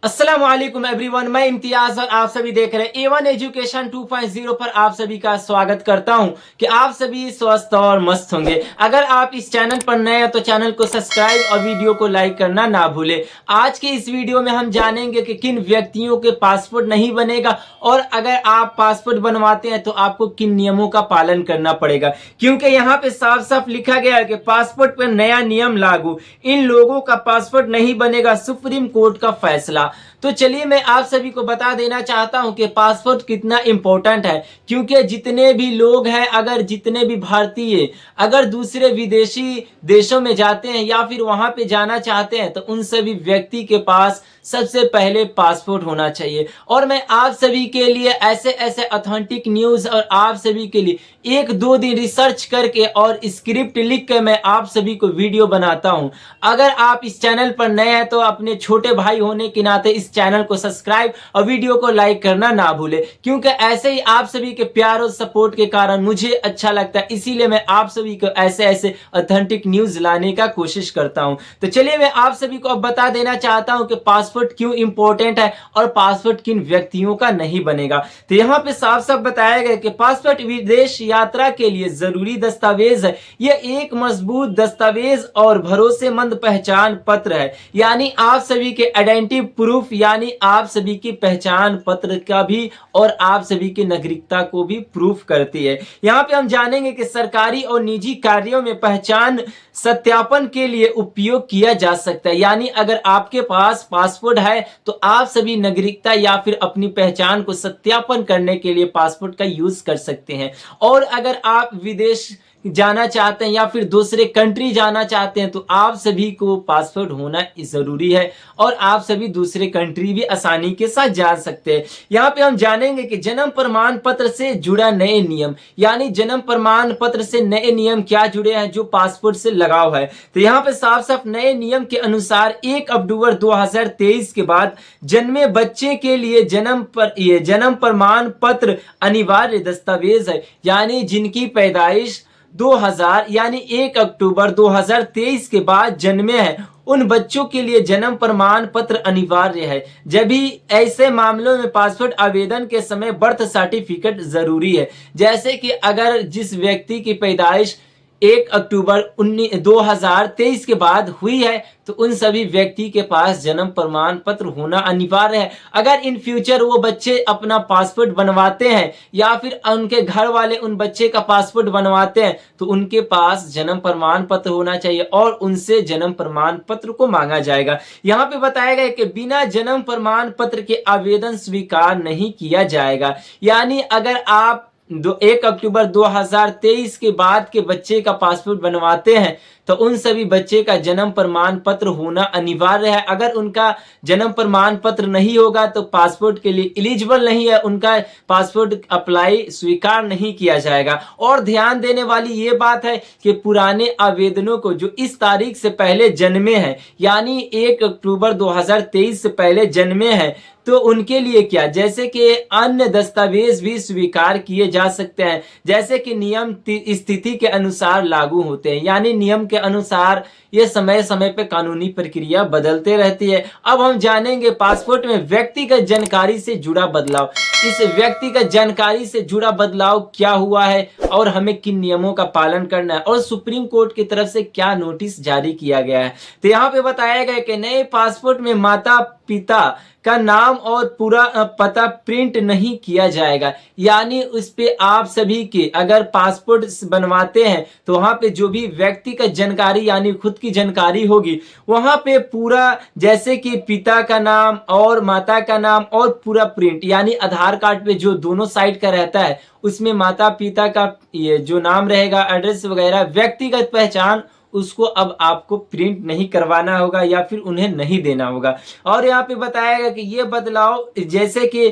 अस्सलाम वालेकुम एवरीवन, मैं इम्तियाज और आप सभी देख रहे हैं A1 एजुकेशन 2.0 पर आप सभी का स्वागत करता हूं कि आप सभी स्वस्थ और मस्त होंगे। अगर आप इस चैनल पर नए हैं तो चैनल को सब्सक्राइब और वीडियो को लाइक करना ना भूलें। आज के इस वीडियो में हम जानेंगे कि किन व्यक्तियों के पासपोर्ट नहीं बनेगा और अगर आप पासपोर्ट बनवाते हैं तो आपको किन नियमों का पालन करना पड़ेगा, क्योंकि यहाँ पे साफ साफ लिखा गया है कि पासपोर्ट पर नया नियम लागू, इन लोगों का पासपोर्ट नहीं बनेगा, सुप्रीम कोर्ट का फैसला। तो चलिए मैं आप सभी को बता देना चाहता हूं कि पासपोर्ट कितना इंपॉर्टेंट है, क्योंकि जितने भी लोग हैं, अगर जितने भी भारतीय अगर दूसरे विदेशी देशों में जाते हैं या फिर वहां पे जाना चाहते हैं तो उन सभी व्यक्ति के पास सबसे पहले पासपोर्ट होना चाहिए। और मैं आप सभी के लिए ऐसे ऐसे ऑथेंटिक न्यूज और आप सभी के लिए एक दो दिन रिसर्च करके और स्क्रिप्ट लिख के मैं आप सभी को वीडियो बनाता हूं। अगर आप इस चैनल पर नए हैं तो अपने छोटे भाई होने के नाते इस चैनल को सब्सक्राइब और वीडियो को लाइक करना ना भूले, क्योंकि ऐसे ही आप सभी के प्यार और सपोर्ट के कारण मुझे अच्छा लगता है, इसीलिए मैं आप सभी को ऐसे ऐसे ऑथेंटिक न्यूज लाने का कोशिश करता हूं। तो चलिए मैं आप सभी को अब बता देना चाहता हूं कि पासपोर्ट क्यों इंपॉर्टेंट है और पासपोर्ट किन व्यक्तियों का नहीं बनेगा। तो यहाँ पे साफ साफ बताया गया कि पासपोर्ट विदेश यात्रा के लिए जरूरी दस्तावेज है। यह एक मजबूत दस्तावेज और भरोसेमंद पहचान पत्र है, यानी आप सभी के आइडेंटिटी प्रूफ, यानी आप सभी की पहचान पत्र का भी और आप सभी की नागरिकता को भी प्रूफ करती है। यहाँ पे हम जानेंगे कि सरकारी और निजी कार्यों में पहचान सत्यापन के लिए उपयोग किया जा सकता है, यानी अगर आपके पास पासपोर्ट है तो आप सभी नागरिकता या फिर अपनी पहचान को सत्यापन करने के लिए पासपोर्ट का यूज कर सकते हैं। और अगर आप विदेश जाना चाहते हैं या फिर दूसरे कंट्री जाना चाहते हैं तो आप सभी को पासपोर्ट होना जरूरी है और आप सभी दूसरे कंट्री भी आसानी के साथ जा सकते हैं। यहाँ पे हम जानेंगे कि जन्म प्रमाण पत्र से जुड़ा नए नियम, यानी जन्म प्रमाण पत्र से नए नियम क्या जुड़े हैं जो पासपोर्ट से लगाव है। तो यहाँ पे साफ साफ नए नियम के अनुसार 1 अक्टूबर 2023 के बाद जन्मे बच्चे के लिए जन्म प्रमाण पत्र अनिवार्य दस्तावेज है, यानी जिनकी पैदाइश 2000 यानी 1 अक्टूबर 2023 के बाद जन्मे हैं उन बच्चों के लिए जन्म प्रमाण पत्र अनिवार्य है। जब भी ऐसे मामलों में पासपोर्ट आवेदन के समय बर्थ सर्टिफिकेट जरूरी है। जैसे कि अगर जिस व्यक्ति की पैदाइश 1 अक्टूबर 2023 के बाद हुई है तो उन सभी व्यक्ति के पास जन्म प्रमाण पत्र होना अनिवार्य है। अगर इन फ्यूचर वो बच्चे अपना पासपोर्ट बनवाते हैं या फिर उनके घर वाले उन बच्चे का पासपोर्ट बनवाते हैं तो उनके पास जन्म प्रमाण पत्र होना चाहिए और उनसे जन्म प्रमाण पत्र को मांगा जाएगा। यहाँ पे बताया गया कि बिना जन्म प्रमाण पत्र के आवेदन स्वीकार नहीं किया जाएगा, यानी अगर आप 1 अक्टूबर 2023 के बाद के बच्चे का पासपोर्ट बनवाते हैं तो उन सभी बच्चे का जन्म प्रमाण पत्र होना अनिवार्य है। अगर उनका जन्म प्रमाण पत्र नहीं होगा तो पासपोर्ट के लिए एलिजिबल नहीं है, उनका पासपोर्ट अप्लाई स्वीकार नहीं किया जाएगा। और ध्यान देने वाली ये बात है कि पुराने आवेदनों को जो इस तारीख से पहले जन्मे हैं, यानी 1 अक्टूबर 2023 से पहले जन्मे हैं, तो उनके लिए क्या, जैसे कि अन्य दस्तावेज भी स्वीकार किए जा सकते हैं, जैसे कि नियम स्थिति के अनुसार लागू होते हैं, यानी नियम के अनुसार ये समय समय पे कानूनी प्रक्रिया बदलते रहती है। अब हम जानेंगे पासपोर्ट में व्यक्तिगत जानकारी से जुड़ा बदलाव। इस व्यक्तिगत जानकारी से जुड़ा बदलाव क्या हुआ है और हमें किन नियमों का पालन करना है और सुप्रीम कोर्ट की तरफ से क्या नोटिस जारी किया गया है। तो यहाँ पे बताया गया कि नए पासपोर्ट में माता पिता का नाम और पूरा पता प्रिंट नहीं किया जाएगा, यानी उस पे आप सभी के अगर पासपोर्ट बनवाते हैं तो वहां पे जो भी व्यक्तिगत जानकारी यानी खुद की जानकारी होगी वहां पे पूरा, जैसे कि पिता का नाम और माता का नाम और पूरा प्रिंट, यानी आधार कार्ड पे जो दोनों साइड का रहता है उसमें माता पिता का ये जो नाम रहेगा, एड्रेस वगैरह, व्यक्तिगत पहचान, उसको अब आपको प्रिंट नहीं करवाना होगा या फिर उन्हें नहीं देना होगा। और यहाँ पे बताया गया कि ये बदलाव जैसे कि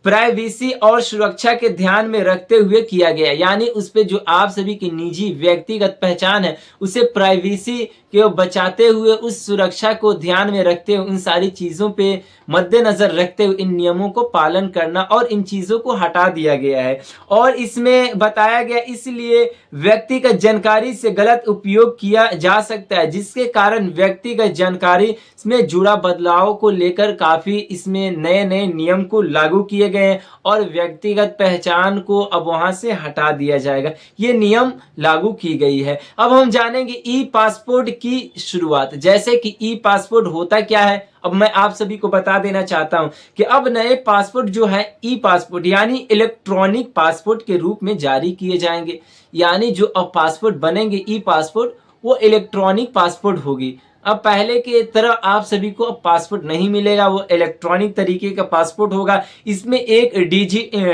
प्राइवेसी और सुरक्षा के ध्यान में रखते हुए किया गया है। यानी उस पे जो आप सभी की निजी व्यक्तिगत पहचान है उसे प्राइवेसी को बचाते हुए, उस सुरक्षा को ध्यान में रखते हुए, उन सारी चीजों पे मद्देनजर रखते हुए इन नियमों को पालन करना और इन चीजों को हटा दिया गया है। और इसमें बताया गया इसलिए व्यक्तिगत जानकारी से गलत उपयोग किया जा सकता है, जिसके कारण व्यक्तिगत जानकारी में जुड़ा बदलाव को लेकर काफी इसमें नए नए नियम को लागू किए गए हैं और व्यक्तिगत पहचान को अब वहां से हटा दिया जाएगा। ये नियम लागू की गई है। अब हम जानेंगे ई पासपोर्ट की शुरुआत। जैसे कि ई पासपोर्ट होता क्या है, अब मैं आप सभी को बता देना चाहता हूं कि अब नए पासपोर्ट जो है ई पासपोर्ट यानी इलेक्ट्रॉनिक पासपोर्ट के रूप में जारी किए जाएंगे। यानी जो अब पासपोर्ट बनेंगे ई पासपोर्ट वो इलेक्ट्रॉनिक पासपोर्ट होगी। अब पहले की तरह आप सभी को अब पासपोर्ट नहीं मिलेगा, वो इलेक्ट्रॉनिक तरीके का पासपोर्ट होगा। इसमें एक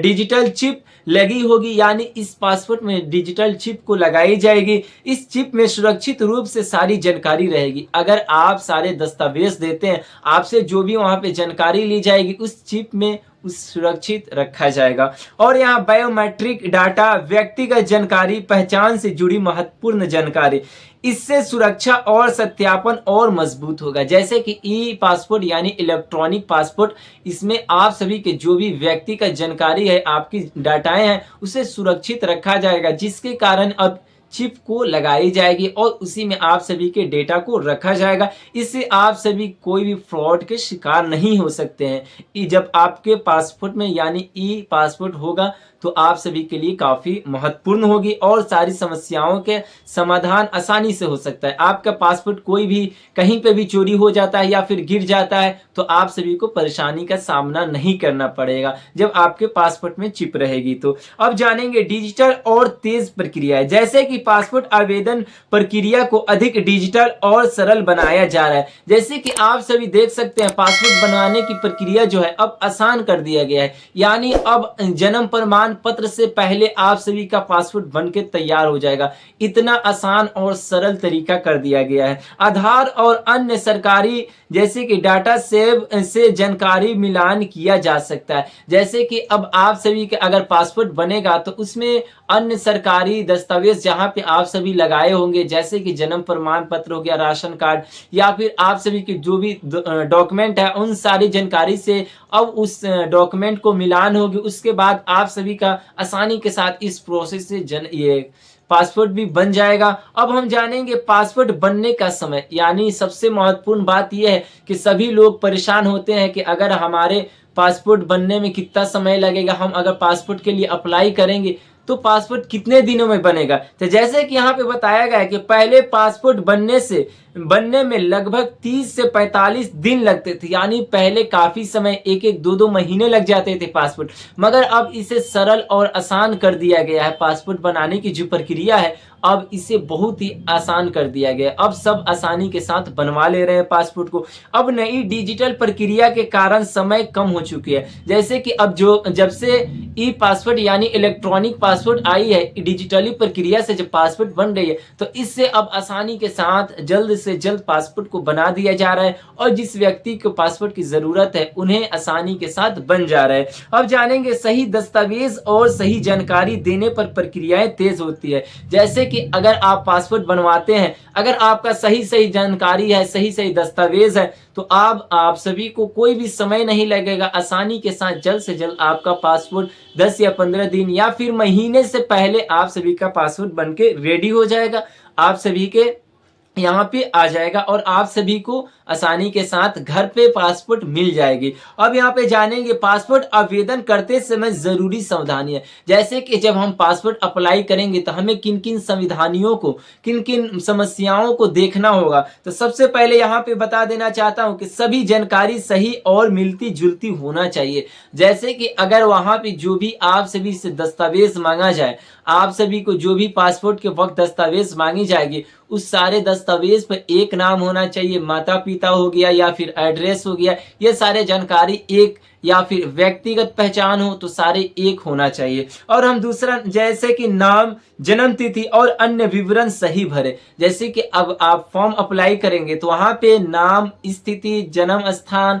डिजिटल चिप लगी होगी, यानी इस पासपोर्ट में डिजिटल चिप को लगाई जाएगी। इस चिप में सुरक्षित रूप से सारी जानकारी रहेगी। अगर आप सारे दस्तावेज देते हैं, आपसे जो भी वहां पे जानकारी ली जाएगी उस चिप में उस सुरक्षित रखा जाएगा। और यहाँ बायोमेट्रिक डाटा, व्यक्तिगत जानकारी, पहचान से जुड़ी महत्वपूर्ण जानकारी, इससे सुरक्षा और सत्यापन और मजबूत होगा। जैसे कि ई पासपोर्ट यानी इलेक्ट्रॉनिक पासपोर्ट, इसमें आप सभी के जो भी व्यक्तिगत जानकारी है, आपकी डाटाएं हैं, उसे सुरक्षित रखा जाएगा, जिसके कारण अब चिप को लगाई जाएगी और उसी में आप सभी के डेटा को रखा जाएगा। इससे आप सभी कोई भी फ्रॉड के शिकार नहीं हो सकते हैं। जब आपके पासपोर्ट में यानी ई पासपोर्ट होगा तो आप सभी के लिए काफी महत्वपूर्ण होगी और सारी समस्याओं के समाधान आसानी से हो सकता है। आपका पासपोर्ट कोई भी कहीं पे भी चोरी हो जाता है या फिर गिर जाता है तो आप सभी को परेशानी का सामना नहीं करना पड़ेगा जब आपके पासपोर्ट में चिप रहेगी। तो अब जानेंगे डिजिटल और तेज प्रक्रिया। जैसे कि पासपोर्ट आवेदन प्रक्रिया को अधिक डिजिटल और सरल बनाया जा रहा है। जैसे कि आप सभी देख सकते हैं पासपोर्ट बनवाने की प्रक्रिया जो है अब आसान कर दिया गया है। यानी अब जन्म प्रमाण पत्र से पहले आप सभी का पासपोर्ट बनके तैयार हो जाएगा। इतना आसान और सरल तरीका कर दिया गया है। आधार और अन्य सरकारी जैसे कि डाटा सेव से जानकारी मिलान किया जा सकता है। जैसे कि अब आप सभी के अगर पासपोर्ट बनेगा तो उसमें अन्य सरकारी दस्तावेज जहां पे आप सभी लगाए होंगे, जैसे कि जन्म प्रमाण पत्र हो गया, राशन कार्ड या फिर आप सभी के जो भी डॉक्यूमेंट है, उन सारी जानकारी से अब उस डॉक्यूमेंट को मिलान होगी। उसके बाद आप सभी का आसानी के साथ इस प्रोसेस से ये पासपोर्ट भी बन जाएगा। अब हम जानेंगे पासपोर्ट बनने का समय। यानी सबसे महत्वपूर्ण बात यह है कि सभी लोग परेशान होते हैं कि अगर हमारे पासपोर्ट बनने में कितना समय लगेगा, हम अगर पासपोर्ट के लिए अप्लाई करेंगे तो पासपोर्ट कितने दिनों में बनेगा। तो जैसे कि यहाँ पे बताया गया है कि पहले पासपोर्ट बनने में लगभग 30 से 45 दिन लगते थे। यानी पहले काफी समय 1-2 महीने लग जाते थे पासपोर्ट, मगर अब इसे सरल और आसान कर दिया गया है। पासपोर्ट बनाने की जो प्रक्रिया है अब इसे बहुत ही आसान कर दिया गया। अब सब आसानी के साथ बनवा ले रहे हैं पासपोर्ट को। अब नई डिजिटल प्रक्रिया के कारण समय कम हो चुकी है। जैसे कि अब जब से ई पासपोर्ट यानी इलेक्ट्रॉनिक पासपोर्ट आई है, डिजिटली प्रक्रिया से जब पासपोर्ट बन रही है तो इससे अब आसानी के साथ जल्द से जल्द पासपोर्ट को बना दिया जा रहा है और जिस व्यक्ति को पासपोर्ट की जरूरत है उन्हें आसानी के साथ बन जा रहा है। अब जानेंगे सही दस्तावेज और सही जानकारी देने पर प्रक्रियाएं तेज होती है। जैसे कि अगर आप पासपोर्ट बनवाते हैं, अगर आपका सही जानकारी है, सही दस्तावेज है, तो आप सभी को कोई भी समय नहीं लगेगा। आसानी के साथ जल्द से जल्द आपका पासपोर्ट 10 या 15 दिन या फिर महीने से पहले आप सभी का पासपोर्ट बनके रेडी हो जाएगा, आप सभी के यहाँ पे आ जाएगा और आप सभी को आसानी के साथ घर पे पासपोर्ट मिल जाएगी। अब यहाँ पे जानेंगे पासपोर्ट आवेदन करते समय जरूरी सावधानियां। जैसे कि जब हम पासपोर्ट अप्लाई करेंगे तो हमें किन किन संविधानियों को, किन किन समस्याओं को देखना होगा। तो सबसे पहले यहाँ पे बता देना चाहता हूँ कि सभी जानकारी सही और मिलती जुलती होना चाहिए। जैसे कि अगर वहां पे जो भी आप सभी से दस्तावेज मांगा जाए, आप सभी को जो भी पासपोर्ट के वक्त दस्तावेज मांगी जाएगी, उस सारे दस्तावेज पर एक नाम होना चाहिए, माता पिता हो गया या फिर एड्रेस हो गया, ये सारे जानकारी एक, या फिर व्यक्तिगत पहचान हो तो सारे एक होना चाहिए। और हम दूसरा जैसे कि नाम, जन्म तिथि और अन्य विवरण सही भरे। जैसे कि अब आप फॉर्म अप्लाई करेंगे तो वहां पे नाम, स्थिति, जन्म स्थान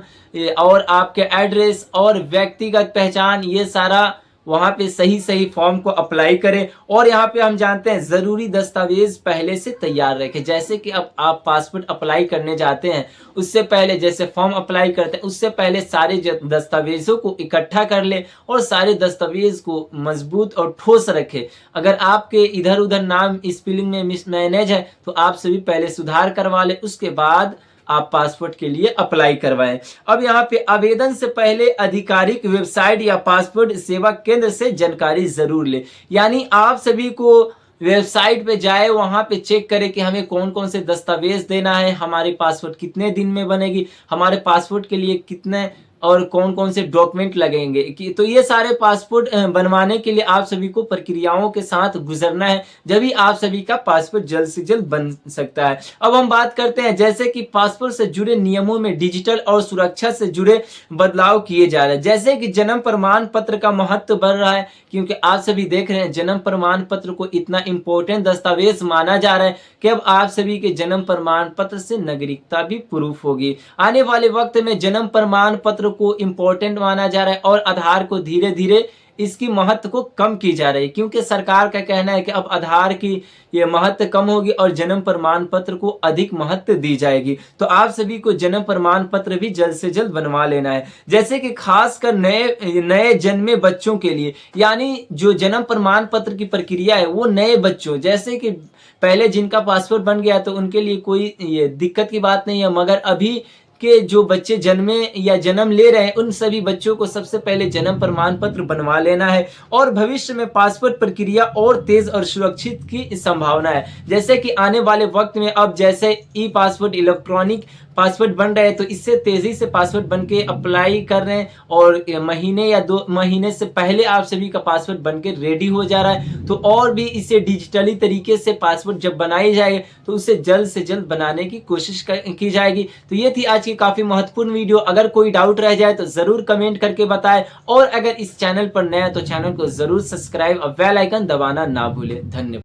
और आपके एड्रेस और व्यक्तिगत पहचान, ये सारा वहां पे सही सही फॉर्म को अप्लाई करें। और यहाँ पे हम जानते हैं जरूरी दस्तावेज पहले से तैयार रखें। जैसे कि अब आप पासपोर्ट अप्लाई करने जाते हैं, उससे पहले जैसे फॉर्म अप्लाई करते हैं उससे पहले सारे दस्तावेजों को इकट्ठा कर ले और सारे दस्तावेज को मजबूत और ठोस रखें। अगर आपके इधर उधर नाम स्पेलिंग में मिसमैनेज है तो आप सभी पहले सुधार करवा ले, उसके बाद आप पासपोर्ट के लिए अप्लाई करवाएं। अब यहाँ पे आवेदन से पहले आधिकारिक वेबसाइट या पासपोर्ट सेवा केंद्र से जानकारी जरूर ले। यानी आप सभी को वेबसाइट पे जाए, वहां पे चेक करें कि हमें कौन कौन से दस्तावेज देना है, हमारे पासपोर्ट कितने दिन में बनेगी, हमारे पासपोर्ट के लिए कितने और कौन कौन से डॉक्यूमेंट लगेंगे कि तो ये सारे पासपोर्ट बनवाने के लिए आप सभी को प्रक्रियाओं के साथ गुजरना है, जब भी आप सभी का पासपोर्ट जल्द से जल्द बन सकता है। अब हम बात करते हैं जैसे कि पासपोर्ट से जुड़े नियमों में डिजिटल और सुरक्षा से जुड़े बदलाव किए जा रहे हैं। जैसे कि जन्म प्रमाण पत्र का महत्व बढ़ रहा है, क्योंकि आप सभी देख रहे हैं जन्म प्रमाण पत्र को इतना इंपॉर्टेंट दस्तावेज माना जा रहा है कि अब आप सभी के जन्म प्रमाण पत्र से नागरिकता भी प्रूफ होगी। आने वाले वक्त में जन्म प्रमाण पत्र को इंपॉर्टेंट माना जा रहा है और आधार को धीरे धीरे इसकी महत्व को कम की जा रही है, क्योंकि सरकार का कहना है कि अब आधार की ये महत्व कम होगी और जन्म प्रमाण पत्र को अधिक महत्व दी जाएगी। तो आप सभी को जन्म प्रमाण पत्र भी जल्द से जल्द बनवा लेना है। जैसे कि खासकर नए जन्मे बच्चों के लिए, यानी जो जन्म प्रमाण पत्र की प्रक्रिया है वो नए बच्चों, जैसे कि पहले जिनका पासपोर्ट बन गया तो उनके लिए कोई ये दिक्कत की बात नहीं है, मगर अभी के जो बच्चे जन्मे या जन्म ले रहे हैं उन सभी बच्चों को सबसे पहले जन्म प्रमाण पत्र बनवा लेना है। और भविष्य में पासपोर्ट प्रक्रिया और तेज और सुरक्षित की संभावना है। जैसे कि आने वाले वक्त में अब जैसे ई पासपोर्ट, इलेक्ट्रॉनिक पासपोर्ट बन रहे हैं तो इससे तेजी से पासपोर्ट बन के अप्लाई कर रहे हैं और महीने या 2 महीने से पहले आप सभी का पासपोर्ट बन के रेडी हो जा रहा है। तो और भी इसे डिजिटली तरीके से पासपोर्ट जब बनाई जाएगी तो उसे जल्द से जल्द बनाने की कोशिश की जाएगी। तो ये थी आज की काफी महत्वपूर्ण वीडियो। अगर कोई डाउट रह जाए तो जरूर कमेंट करके बताएं, और अगर इस चैनल पर नया तो चैनल को जरूर सब्सक्राइब और बेल आइकन दबाना ना भूलें। धन्यवाद।